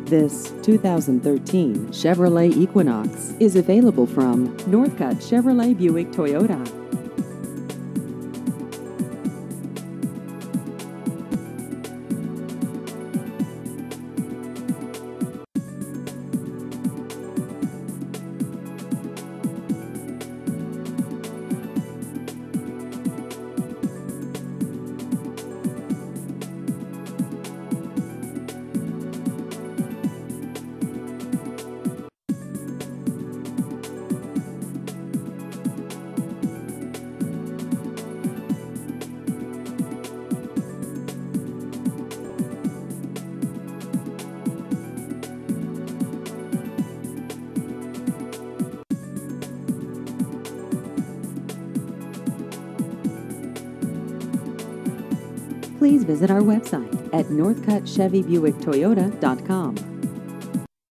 This 2013 Chevrolet Equinox is available from Northcutt Chevrolet Buick Toyota. Please visit our website at northcuttchevybuicktoyota.com.